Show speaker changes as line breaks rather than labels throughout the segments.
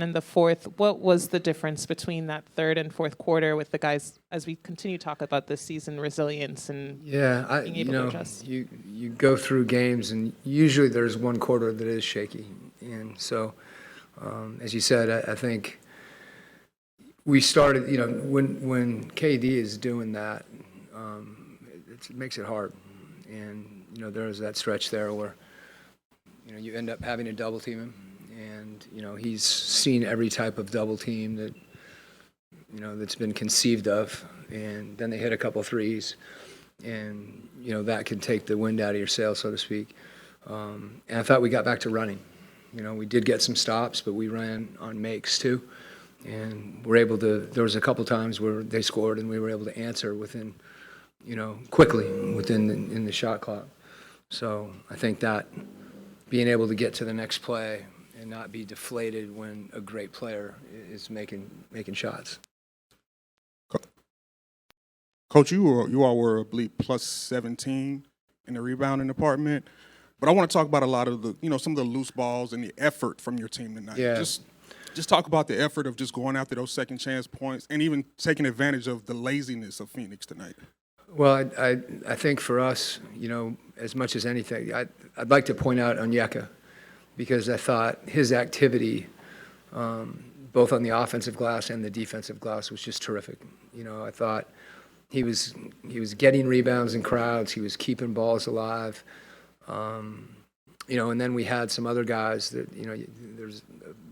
in the fourth. What was the difference between that third and fourth quarter with the guys as we continue to talk about this season resilience and being able to adjust?
You go through games and usually there's one quarter that is shaky. And so, as you said, I think we started, when KD is doing that, it makes it hard. And, there was that stretch there where, you end up having to double team him. And, he's seen every type of double team that, that's been conceived of. And then they hit a couple threes. And, that can take the wind out of your sail, so to speak. And I thought we got back to running. We did get some stops, but we ran on makes too. And we're able to, there was a couple times where they scored and we were able to answer within, quickly in the shot clock. So I think that being able to get to the next play and not be deflated when a great player is making shots.
Coach, you all were, I believe, plus 17 in the rebounding department. But I want to talk about a lot of the, some of the loose balls and the effort from your team tonight.
Yeah.
Just talk about the effort of just going after those second chance points and even taking advantage of the laziness of Phoenix tonight.
Well, I think for us, as much as anything, I'd like to point out Onyeka because I thought his activity, both on the offensive glass and the defensive glass, was just terrific. I thought he was getting rebounds in crowds. He was keeping balls alive. And then we had some other guys that, there's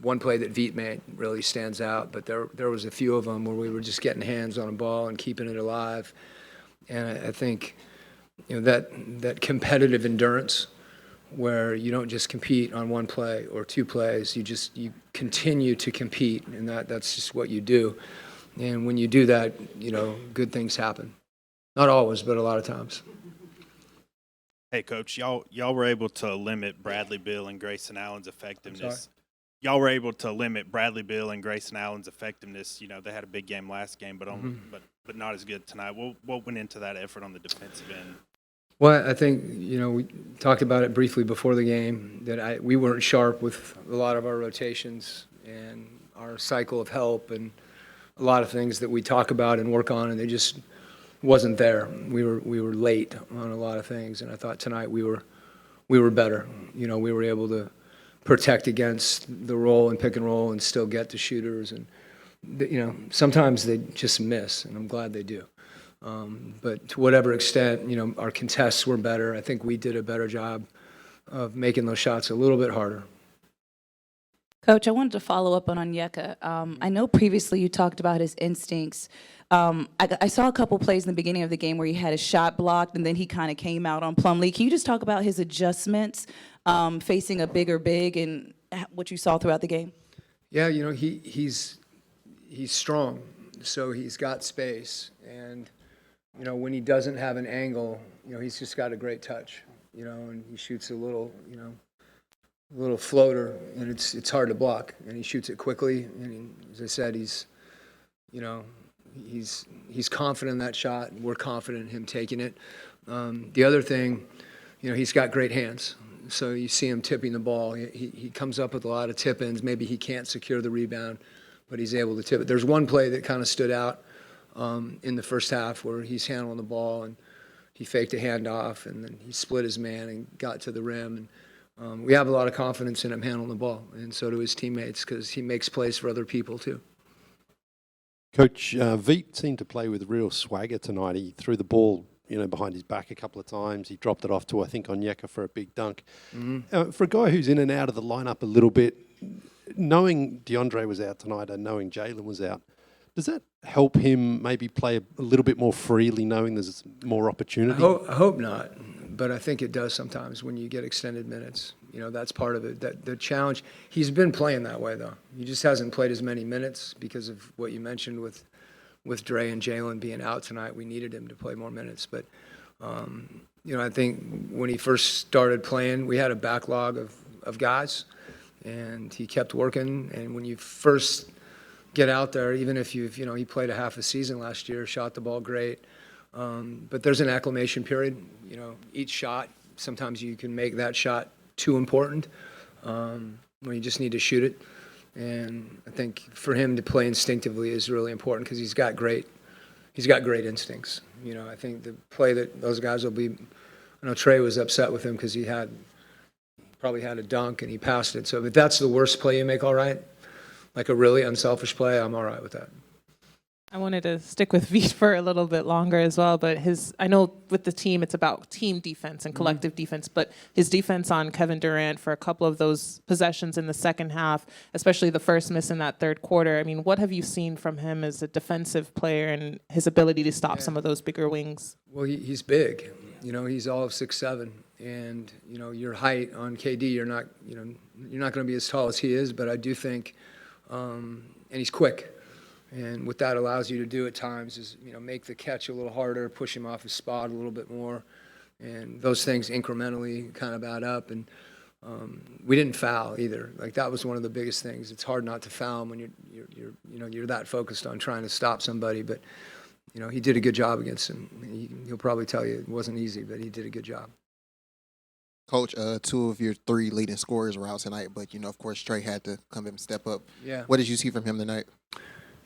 one play that Veet made really stands out, but there was a few of them where we were just getting hands on a ball and keeping it alive. And I think, that competitive endurance where you don't just compete on one play or two plays, you continue to compete, and that's just what you do. And when you do that, good things happen. Not always, but a lot of times.
Hey, Coach, y'all were able to limit Bradley Beal and Grayson Allen's effectiveness. Y'all were able to limit Bradley Beal and Grayson Allen's effectiveness. They had a big game last game, but not as good tonight. What went into that effort on the defensive end?
Well, I think, we talked about it briefly before the game, that we weren't sharp with a lot of our rotations and our cycle of help and a lot of things that we talk about and work on, and they just wasn't there. We were late on a lot of things, and I thought tonight we were better. We were able to protect against the roll and pick and roll and still get to shooters, and sometimes they just miss, and I'm glad they do. But to whatever extent, our contests were better. I think we did a better job of making those shots a little bit harder.
Coach, I wanted to follow up on Onyeka. I know previously you talked about his instincts. I saw a couple plays in the beginning of the game where he had a shot blocked and then he kind of came out on Plumlee. Can you just talk about his adjustments facing a bigger big and what you saw throughout the game?
Yeah, he's strong, so he's got space. And, when he doesn't have an angle, he's just got a great touch, and he shoots a little floater, and it's hard to block, and he shoots it quickly. And as I said, he's confident in that shot, and we're confident in him taking it. The other thing, he's got great hands, so you see him tipping the ball. He comes up with a lot of tip-ins. Maybe he can't secure the rebound, but he's able to tip it. There's one play that kind of stood out in the first half where he's handling the ball, and he faked a handoff, and then he split his man and got to the rim. And we have a lot of confidence in him handling the ball, and so do his teammates, because he makes plays for other people too.
Coach, Veet seemed to play with real swagger tonight. He threw the ball, behind his back a couple of times. He dropped it off to, I think, Onyeka for a big dunk. Mm-hmm. For a guy who's in and out of the lineup a little bit, knowing DeAndre was out tonight and knowing Jalen was out, does that help him maybe play a little bit more freely, knowing there's more opportunity?
I hope not, but I think it does sometimes when you get extended minutes. That's part of it. The challenge, he's been playing that way, though. He just hasn't played as many minutes because of what you mentioned with Dre and Jalen being out tonight. We needed him to play more minutes. But, I think when he first started playing, we had a backlog of guys, and he kept working. And when you first get out there, even if he played a half a season last year, shot the ball great. But there's an acclimation period. Each shot, sometimes you can make that shot too important, when you just need to shoot it. And I think for him to play instinctively is really important because he's got great instincts. You know, I think the play that those guys will be, I know Trey was upset with him because he probably had a dunk and he passed it. So if that's the worst play you make, all right, like a really unselfish play, I'm all right with that.
I wanted to stick with Veet for a little bit longer as well, but I know with the team, it's about team defense and collective defense, but his defense on Kevin Durant for a couple of those possessions in the second half, especially the first miss in that third quarter. I mean, what have you seen from him as a defensive player and his ability to stop some of those bigger wings?
Well, he's big. You know, he's all of 6'7", and you know your height on KD, you're not going to be as tall as he is, but I do think, and he's quick. And what that allows you to do at times is, you know, make the catch a little harder, push him off his spot a little bit more, and those things incrementally kind of add up. And we didn't foul either. Like that was one of the biggest things. It's hard not to foul when you're that focused on trying to stop somebody. But you know, he did a good job against him. He'll probably tell you it wasn't easy, but he did a good job.
Coach, 2 of your 3 leading scorers were out tonight, but you know, of course, Trey had to come in and step up.
Yeah.
What did you see from him tonight?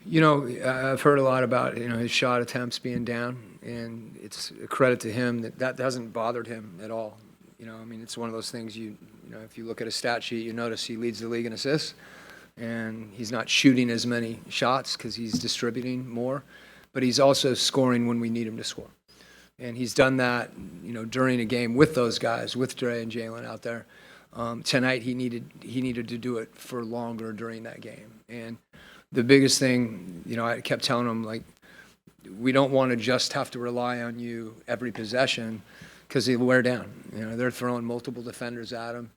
You know, I've heard a lot about, you know, his shot attempts being down, and it's a credit to him that hasn't bothered him at all. You know, I mean, it's one of those things you know, if you look at a stat sheet, you notice he leads the league in assists, and he's not shooting as many shots because he's distributing more, but he's also scoring when we need him to score. And he's done that, you know, during a game with those guys, with Dre and Jalen out there. Tonight he needed to do it for longer during that game. And the biggest thing, you know, I kept telling him, like, we don't want to just have to rely on you every possession because he'll wear down. You know, they're throwing multiple defenders at him.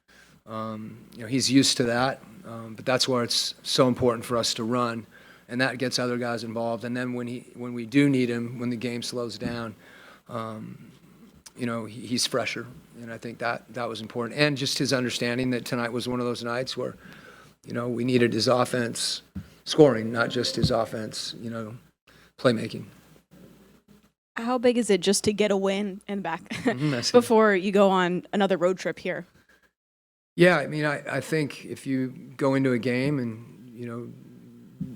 You know, he's used to that, but that's where it's so important for us to run, and that gets other guys involved. And then when we do need him, when the game slows down, you know, he's fresher, and I think that was important. And just his understanding that tonight was one of those nights where, you know, we needed his offense scoring, not just his offense, you know, playmaking.
How big is it just to get a win and back
Mm-hmm,
before you go on another road trip here?
Yeah, I mean, I think if you go into a game and, you know,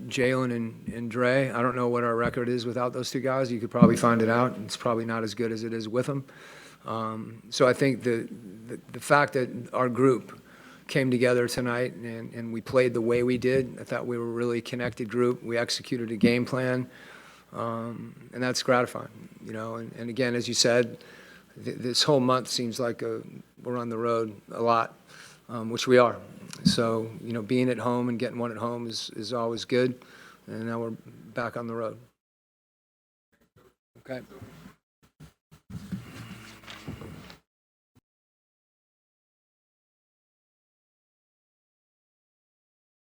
Jalen and Dre, I don't know what our record is without those 2 guys. You could probably find it out. It's probably not as good as it is with them. So I think the fact that our group came together tonight and we played the way we did, I thought we were a really connected group. We executed a game plan, and that's gratifying, you know. And again, as you said, this whole month seems like we're on the road a lot, which we are. So, you know, being at home and getting one at home is always good, and now we're back on the road. Okay.